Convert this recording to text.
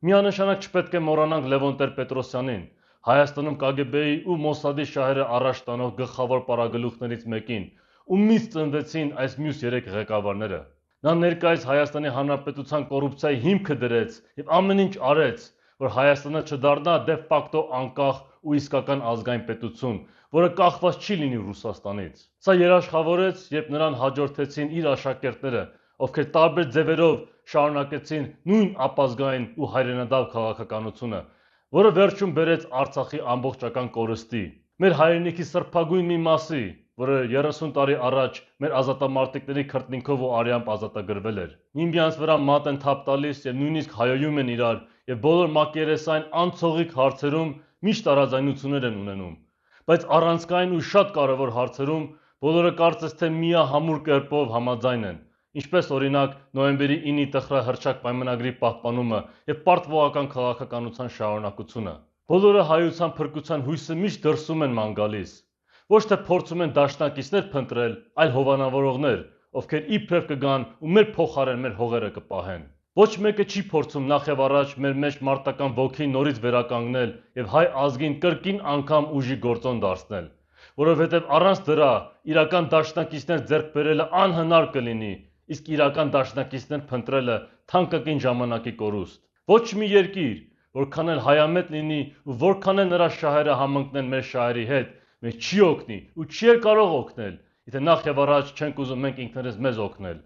Միանշանակ չպետք է մոռանանք Լևոն Տեր-Պետրոսյանին, Հայաստանում KGB-ի ու Մոսադի շահերը առաջ տանող գլխավոր պարագլուխներից մեկին, ումից ծնվեցին այս մյուս 3 ղեկավարները։ Նա ներկայիս Հայաստանի Հանրապետության կոռուպցիայի հիմքը դրեց եւ ամեն ինչ արեց, որ Հայաստանը չդառնա դե ֆակտո անկախ ու իսկական ազգային պետություն, որը կախված չի լինի Ռուսաստանից։ Սա երաշխավորեց, երբ նրան հաջորդեցին իր աշակերտները, ովքեր տարբեր ձևերով շարունակեցին նույն ապազգային ու հայրենադավ քաղաքականությունը, որը վերջում բերեց Արցախի ամբողջական կորստի, մեր հայրենիքի սրբագույն մի մասի, որը 30 տարի առաջ մեր ազատամարտիկների քրտնինքով ու արյամբ ազատագրվել էր։ Միմյանց վրա մատ են թափ տալիս եւ նույնիսկ հայոյում են իրար եւ բոլոր մակերեսային անցողիկ հարցերում միշտ տարաձայնություններ են ունենում, բայց առանցքային ու շատ կարևոր հարցերում բոլորը կարծես թե միահամուռ կերպով համաձայն են, ինչպես օրինակ նոյեմբերի 9-ի տխրահռչակ պայմանագրի պահպանումը եւ պարտվողական քաղաքականության շարունակությունը։ Բոլորը հայության փրկության հույսը միշտ դրսում են ման գալիս, ոչ թե փորձում են դաշնակիցներ փնտրել, այլ հովանավորողներ, ովքեր իբրև կգան ու մեր փոխարեն մեր հողերը կպահեն։ Ոչ մեկը չի փորձում նախ եւ առաջ մեր մեջ մարտական ոգին նորից վերականգնել եւ հայ ազգին կրկին անգամ ուժի գործոն դարձնել, որովհետեւ առանց դրա իրական դաշնակիցներ ձեռք բերելը անհնար կլինի, իսկ իրական դաշնակիցներ փնտրելը թանկագին ժամանակի կորուստ։ Ոչ մի երկիր, որքան էլ հայամետ լինի ու որքան էլ նրա շահերը համընկնեն մեր շահերի հետ, մեզ չի օգնի ու չի էլ կարող օգնել, եթե նախ եւ առաջ չենք ուզում մենք ինքներս մեզ օգնել։